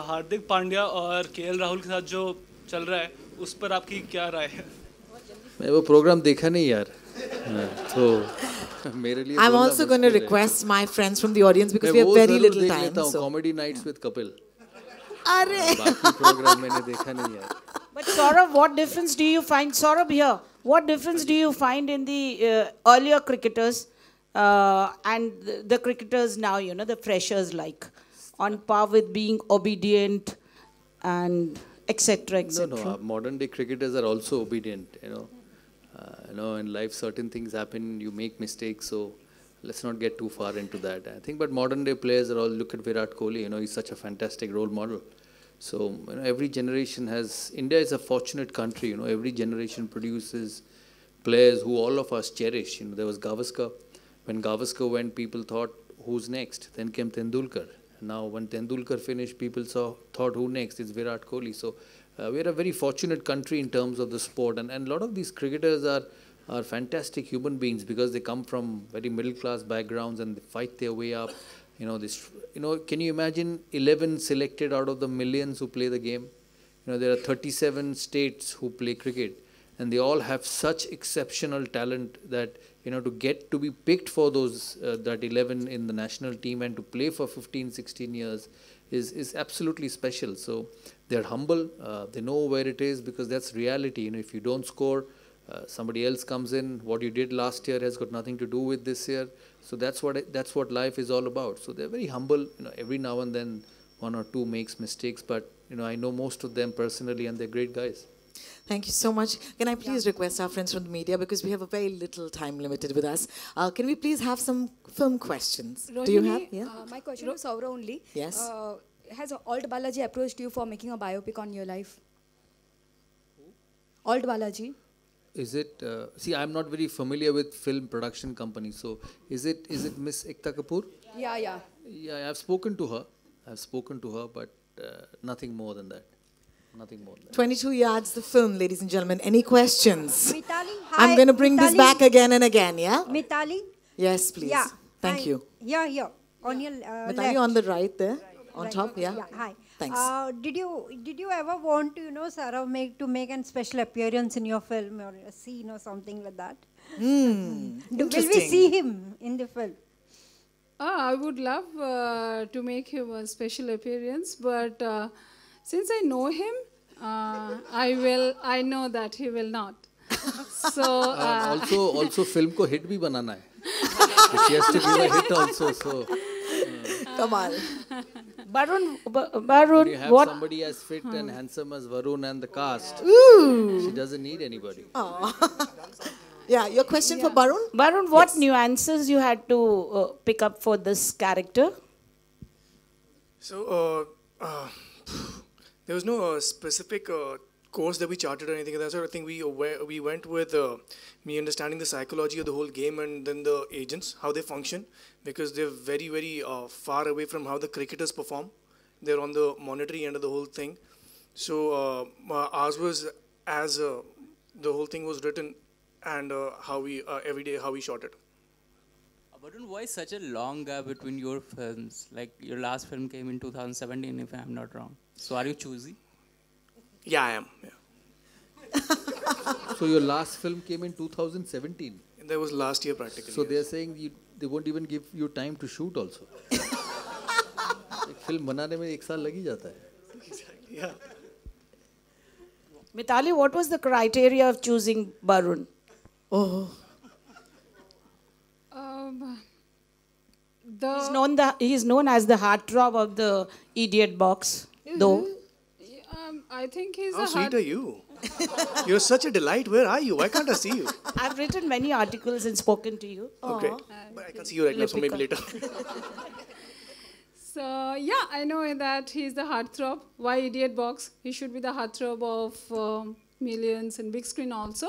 हार्दिक पांड्या और केएल राहुल के साथ जो चल रहा है उस पर आपकी क्या राय है? मैं वो प्रोग्राम देखा नहीं यार, तो मेरे लिए I'm also going to request my friends from the audience because we have very little time. So Comedy Nights with Kapil. अरे बाकी प्रोग्राम मैंने देखा नहीं यार. But Sourav, what difference do you find? Sourav here. What difference do you find in the earlier cricketers and the cricketers now? You know, the freshers on par with being obedient and etc. etc. No, modern day cricketers are also obedient. In life certain things happen, you make mistakes, so let's not get too far into that. I think, but modern day players are all, look at Virat Kohli, he's such a fantastic role model. So every generation has, India is a fortunate country, every generation produces players who all of us cherish. There was Gavaskar. When Gavaskar went, people thought, who's next? Then came Tendulkar. Now when Tendulkar finished, people thought, who next? It's Virat Kohli. So we're a very fortunate country in terms of the sport, and a lot of these cricketers are fantastic human beings because they come from very middle class backgrounds and they fight their way up. Can you imagine 11 selected out of the millions who play the game? There are 37 states who play cricket, and they all have such exceptional talent that to get to be picked for those that 11 in the national team and to play for 15-16 years is absolutely special. So they're humble, they know where it is because that's reality. If you don't score, somebody else comes in. What you did last year has got nothing to do with this year. So that's what life is all about. So they're very humble. Every now and then one or two makes mistakes, but I know most of them personally, and they're great guys. Thank you so much. Can I please request our friends from the media, because we have a very little time limited with us, can we please have some film questions? Rohini, do you have? Yeah. My question is Sourav only. Yes. Has Alt Balaji approached you for making a biopic on your life? Alt Balaji. Is it? See, I'm not very familiar with film production companies. So, is it Miss Ekta Kapoor? Yeah. Yeah, I've spoken to her, but nothing more than that. Nothing more than that. 22 Yards, the film, ladies and gentlemen. Any questions? Mitali, hi. I'm going to bring this back again and again, yeah? Mitali? Yes, please. Yeah. Thank you. Yeah. On your Mitali, left. on the right there, on top, yeah? Yeah, hi. Thanks. Did you ever want to, Sourav, make a special appearance in your film or a scene or something like that? Will we see him in the film? I would love to make him a special appearance, but since I know him, I know that he will not. So also film ko hit bhi banana hai. She has to give a hit also. So come on. Varun, when you have somebody as fit and handsome as Varun and the cast, she doesn't need anybody. Yeah, your question for Varun? Varun, what nuances you had to pick up for this character? So, there was no specific course that we charted or anything of that sort. I think we went with me understanding the psychology of the whole game and then the agents, how they function, because they're very, very far away from how the cricketers perform. They're on the monetary end of the whole thing. So ours was as the whole thing was written and how we every day how we shot it. Varun, why such a long gap between your films? Like your last film came in 2017, if I'm not wrong. So are you choosy? Yeah, I am. Yeah. So your last film came in 2017. And that was last year practically. So they are saying they won't even give you time to shoot also. Film बनाने में एक साल लग ही जाता है. Yeah. Mitali, what was the criteria of choosing Varun? He's known as the heartthrob of the idiot box, though. I think he's How sweet are you? You're such a delight. Where are you? Why can't I see you? I've written many articles and spoken to you. Okay. But I can see you right now, so maybe later. So, yeah, I know that he's the heartthrob. Why idiot box? He should be the heartthrob of millions and big screen also.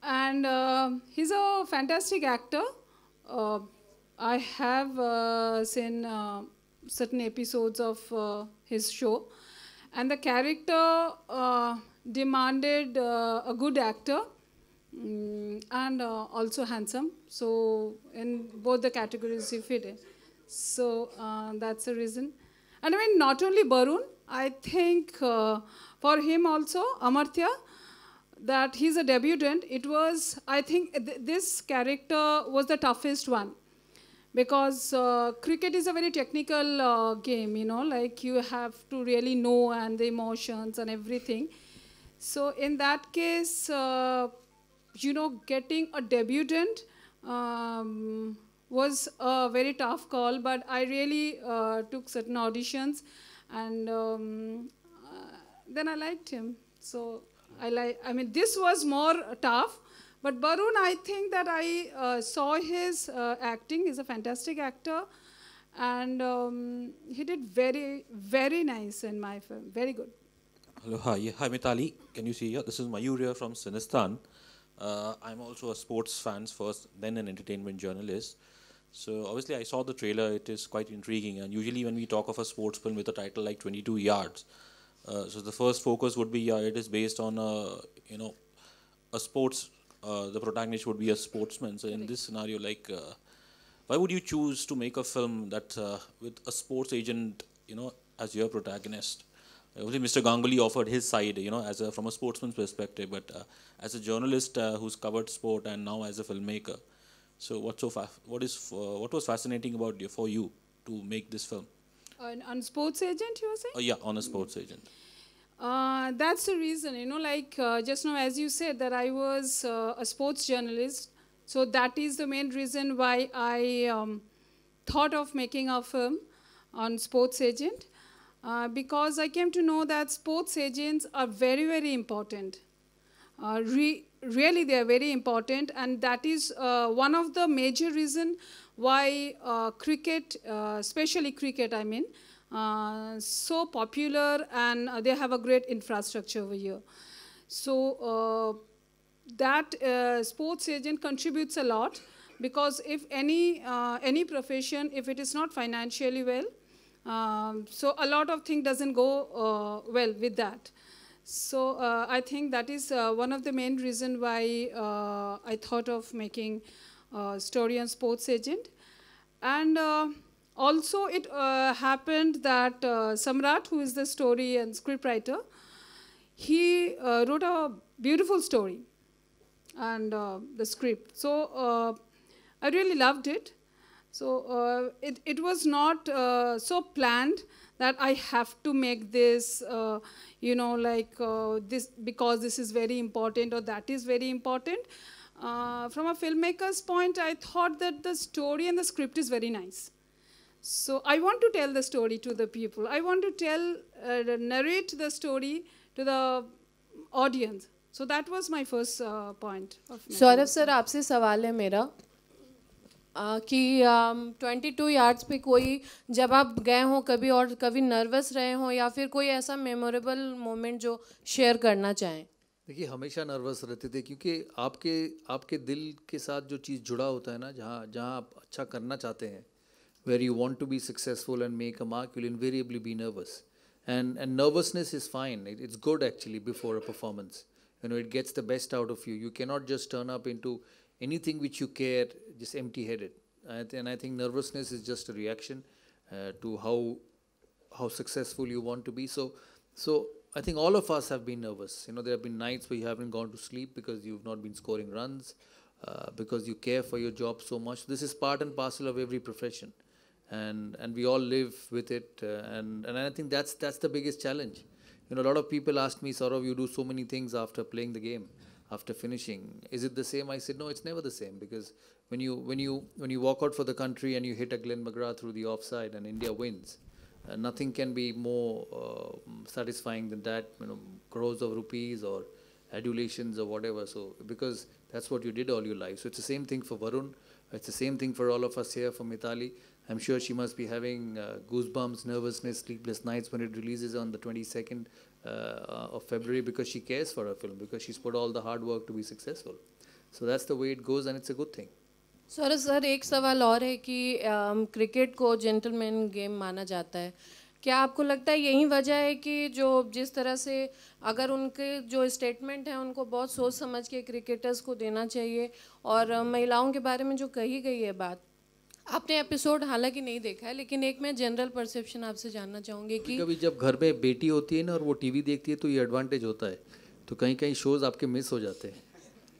And he's a fantastic actor. I have seen certain episodes of his show. And the character demanded a good actor and also handsome. So in both the categories he fit in. So that's the reason. And I mean, not only Barun, I think for him also, Amartya, that he's a debutant, it was, I think this character was the toughest one. Because cricket is a very technical game, you know, like you have to really know and the emotions and everything. So in that case, you know, getting a debutant was a very tough call, but I really took certain auditions, and then I liked him. So I mean, this was more tough. But Barun, I think that I saw his acting. He's a fantastic actor. And he did very, very nice in my film. Very good. Hello, hi. Hi, Mitali. Can you see here? This is Mayur here from Sinistan. I'm also a sports fan first, then an entertainment journalist. So obviously I saw the trailer. It is quite intriguing. And usually when we talk of a sports film with a title like 22 Yards, so the first focus would be, it is based on a sports. The protagonist would be a sportsman. So in this scenario, like, why would you choose to make a film that with a sports agent, as your protagonist? Obviously, Mr. Ganguly offered his side, as from a sportsman's perspective, but as a journalist who's covered sport and now as a filmmaker. So what was fascinating about for you to make this film? On sports agent, you were saying? Yeah, on a sports agent. That's the reason, just now as you said that I was a sports journalist. So that is the main reason why I thought of making a film on sports agent. Because I came to know that sports agents are very, very important. Really, they are very important. And that is one of the major reasons why cricket, especially cricket, I mean, so popular, and they have a great infrastructure over here. So that sports agent contributes a lot, because if any profession, if it is not financially well, so a lot of things doesn't go well with that. So I think that is one of the main reasons why I thought of making a story on sports agent. And also, it happened that Samrat, who is the story and scriptwriter, he wrote a beautiful story and the script. So I really loved it. So it was not so planned that I have to make this, this because this is very important or that is very important. From a filmmaker's point, I thought that the story and the script is very nice. So I want to tell the story to the people. I want to narrate the story to the audience. So that was my first point. Sourav sir, आपसे सवाल है मेरा कि 22 yards पे कोई जब आप गए हो कभी और कभी नर्वस रहे हो या फिर कोई ऐसा मेमोरेबल मोमेंट जो शेयर करना चाहें? देखिए, हमेशा नर्वस रहते थे, क्योंकि आपके दिल के साथ जो चीज़ जुड़ा होता है ना, जहाँ आप अच्छा करना चाहते हैं, where you want to be successful and make a mark, you'll invariably be nervous. And nervousness is fine. It's good actually before a performance. It gets the best out of you. You cannot just turn up into anything which you care just empty-headed. And I think nervousness is just a reaction to how successful you want to be. So I think all of us have been nervous. There have been nights where you haven't gone to sleep because you've not been scoring runs, because you care for your job so much. This is part and parcel of every profession. And we all live with it, and I think that's the biggest challenge. A lot of people ask me, Sourav, you do so many things after playing the game, after finishing. Is it the same? I said, no, it's never the same, because when you walk out for the country and you hit a Glenn McGrath through the offside and India wins, nothing can be more satisfying than that. Crores of rupees or adulations or whatever. So because that's what you did all your life. So it's the same thing for Varun. It's the same thing for all of us here, for Mitali. I'm sure she must be having goosebumps, nervousness, sleepless nights when it releases on the 22nd of February, because she cares for her film, because she's put all the hard work to be successful. So that's the way it goes, and it's a good thing. Saurabh sir, एक सवाल और है कि cricket को gentleman game माना जाता है. क्या आपको लगता है यही वजह है कि जिस तरह से अगर उनके जो स्टेटमेंट हैं उनको बहुत सोच समझ के क्रिकेटर्स को देना चाहिए, और महिलाओं के बारे में जो कही गई है बात, आपने एपिसोड हालांकि नहीं देखा है, लेकिन एक मैं जनरल परसेप्शन आपसे जानना चाहूँगी कि कभी जब घर में बेटी होती है ना और वो टीवी देखती है तो ये एडवांटेज होता है, तो कहीं कहीं शोज आपके मिस हो जाते हैं।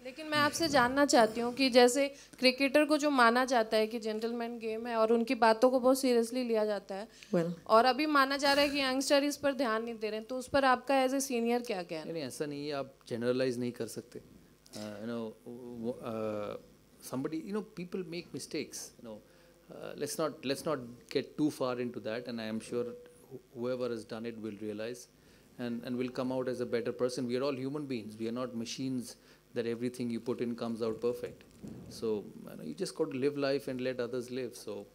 लेकिन मैं आपसे जानना चाहती हूँ कि जैसे क्रिकेटर को जो माना जाता है कि जेंटलमैन गेम है और उनकी बातों को बहुत सीरियसली लिया जाता है, और अभी माना जा रहा है कि यंगस्टर इस पर ध्यान नहीं दे रहे हैं, तो उस पर आपका एज ए सीनियर क्या कहना है? नहीं, ऐसा नहीं है, आप जनरलाइज नहीं कर सकते। somebody, people make mistakes, let's not get too far into that, and I am sure whoever has done it will realize and will come out as a better person. We are all human beings, we are not machines that everything you put in comes out perfect. So you just got to live life and let others live. So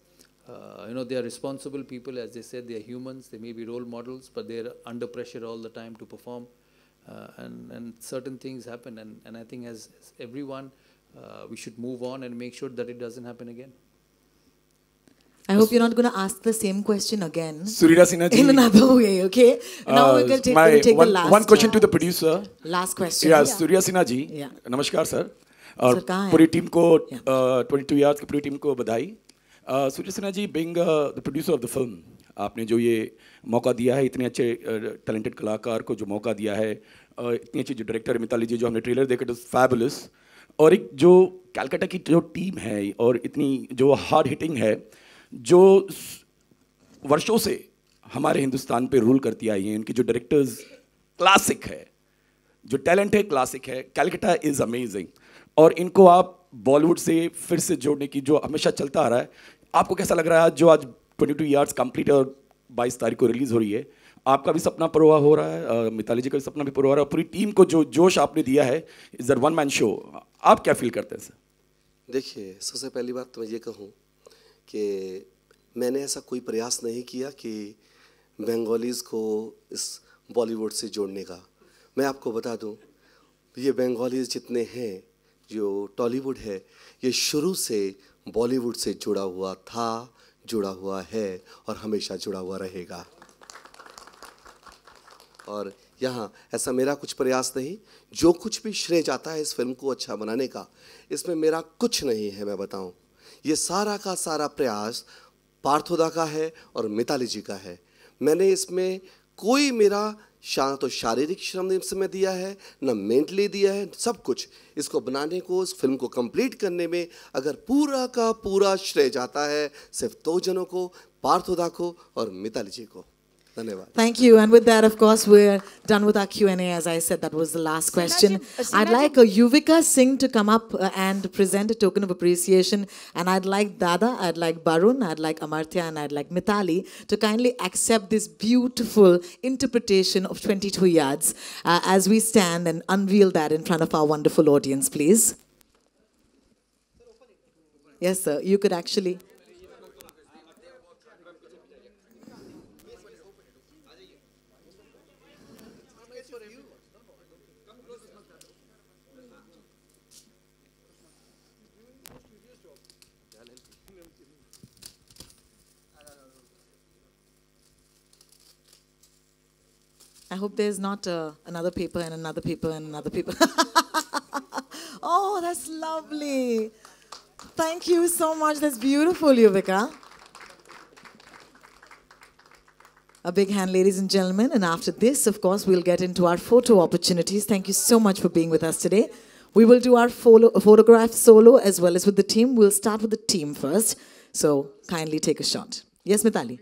they are responsible people, as they said, they are humans, they may be role models, but they are under pressure all the time to perform, and certain things happen, and I think as everyone we should move on and make sure that it doesn't happen again. I hope you're not going to ask the same question again. Surira Sinha ji. In another way, okay? Now we're going to take the last one question to the producer. Last question. Yeah, Surya Sinha ji. Yeah. नमस्कार sir. और पूरी team को 22 yards की पूरी team को बधाई. Surya Sinha ji, being the producer of the film, आपने जो ये मौका दिया है, इतने अच्छे talented कलाकार को जो मौका दिया है, इतनी अच्छी जो डायरेक्टर मिताली जी, जो हमने ट्रेलर देखा, it was fabulous. और एक जो कलकत्ता की जो टीम है और इतनी जो हार्ड हिटिंग है, जो वर्षों से हमारे हिंदुस्तान पे रूल करती आई हैं, इनकी जो डायरेक्टर्स क्लासिक है, जो टैलेंट है क्लासिक है, कलकत्ता इज़ अमेजिंग, और इनको आप बॉलीवुड से फिर से जोड़ने की जो हमेशा चलता आ रहा है, आपको कैसा लग रहा है जो आज 22 yards कंप्लीट है और 22 तारीख को रिलीज़ हो रही है? आपका भी सपना पूरा हो रहा है, मिताली जी का भी सपना भी पूरा हो रहा है, पूरी टीम को जो जोश आपने दिया है, is that one man show, आप क्या फील करते हैं सर? देखिए, सबसे पहली बात तो मैं ये कहूँ कि मैंने ऐसा कोई प्रयास नहीं किया कि बंगालीज़ को इस बॉलीवुड से जोड़ने का। मैं आपको बता दूं, ये बंगालीज़ जितने हैं, जो टॉलीवुड है, ये शुरू से बॉलीवुड से जुड़ा हुआ था, जुड़ा हुआ है और हमेशा जुड़ा हुआ रहेगा। और यहाँ ऐसा मेरा कुछ प्रयास नहीं, जो कुछ भी श्रेय जाता है इस फिल्म को अच्छा बनाने का, इसमें मेरा कुछ नहीं है। मैं बताऊं, ये सारा का सारा प्रयास पार्थोदा का है और मिताली जी का है। मैंने इसमें कोई मेरा तो शारीरिक श्रम इसमें दिया है, न मेंटली दिया है, सब कुछ इसको बनाने को, इस फिल्म को कंप्लीट करने में अगर पूरा का पूरा श्रेय जाता है सिर्फ दो जनों को, पार्थोदा को और मिताली जी को। Thank you. And with that, of course, we're done with our Q&A. As I said, that was the last question. I'd like Yuvika Singh to come up and present a token of appreciation. And I'd like Dada, I'd like Barun, I'd like Amartya, and I'd like Mitali to kindly accept this beautiful interpretation of 22 yards as we stand and unveil that in front of our wonderful audience, please. Yes, sir. You could actually... I hope there's not another paper and another paper and another paper. Oh, that's lovely. Thank you so much. That's beautiful, Yuvika. A big hand, ladies and gentlemen. And after this, of course, we'll get into our photo opportunities. Thank you so much for being with us today. We will do our photograph solo as well as with the team. We'll start with the team first. So kindly take a shot. Yes, Mitali.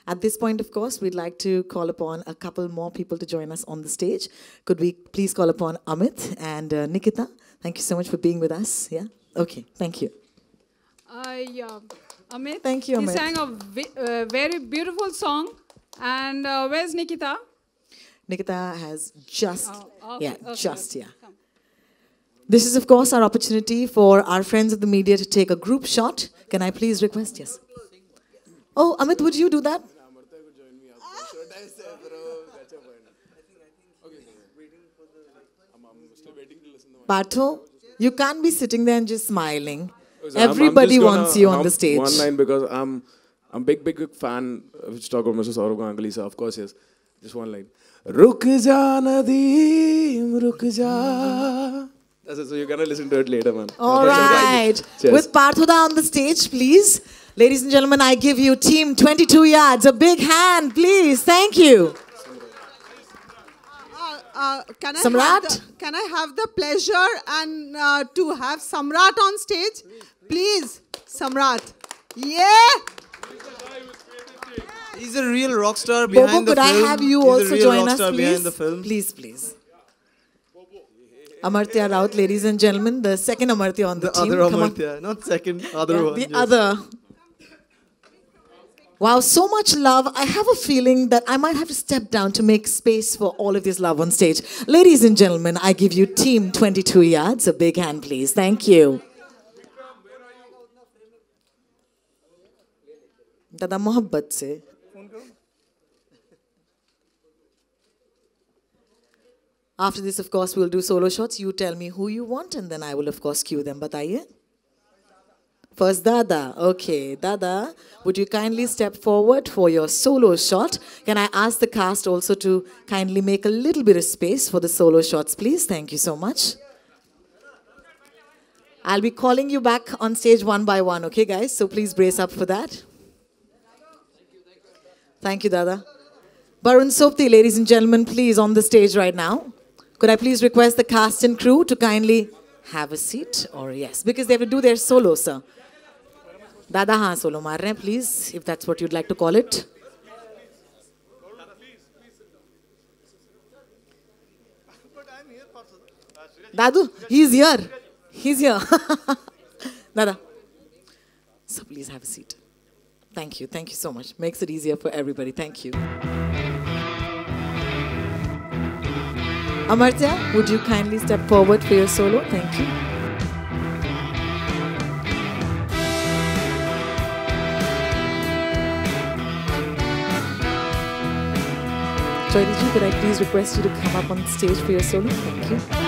At this point, of course, we'd like to call upon a couple more people to join us on the stage. Could we please call upon Amit and Nikita? Thank you so much for being with us. Yeah? Okay, thank you. Yeah, Amit. Thank you, Amit. He sang a very beautiful song. And where's Nikita? Nikita has just, okay, yeah. This is, of course, our opportunity for our friends of the media to take a group shot. Can I please request? Yes. Oh, Amit, would you do that? Partho, you can't be sitting there and just smiling. Everybody wants you on the stage. One line, because I'm big fan of Mr. Sourav Ganguly, sir. Of course, yes. Just one line. Ruk ja Nadeem, ruk ja. That's it, so you're gonna listen to it later, man. All right. With Parthoda on the stage, please. Ladies and gentlemen, I give you team 22 yards. A big hand, please. Thank you. Can Samrat? Can I have the pleasure and to have Samrat on stage? Please, Samrat. Yeah. He's a real rock star behind Bobo, the film. could I have you He's also a real join rock us, star please? behind the film. Please, please. Amartya Raut, ladies and gentlemen, the second Amartya on the team. Other Come on. Amartya, not second, other one. The other. Wow, so much love. I have a feeling that I might have to step down to make space for all of this love on stage. Ladies and gentlemen, I give you team 22 yards. A big hand, please. Thank you. Dada mohabbat se. After this, of course, we'll do solo shots. You tell me who you want, and then I will, of course, cue them. Bataiye. First, Dada. Okay, Dada, would you kindly step forward for your solo shot? Can I ask the cast also to kindly make a little bit of space for the solo shots, please? Thank you so much. I'll be calling you back on stage one by one, okay, guys? So please brace up for that. Thank you, Dada. Barun Sopti, ladies and gentlemen, please, on the stage right now. Could I please request the cast and crew to kindly have a seat? Or yes, because they have to do their solo, sir. Dada haan solo maar rahe hain, please, if that's what you'd like to call it. Dadu, he's here. He's here. Dada. So please have a seat. Thank you. Thank you so much. Makes it easier for everybody. Thank you. Amartya, would you kindly step forward for your solo? Thank you. Joydiji, could I please request you to come up on stage for your solo? Thank you.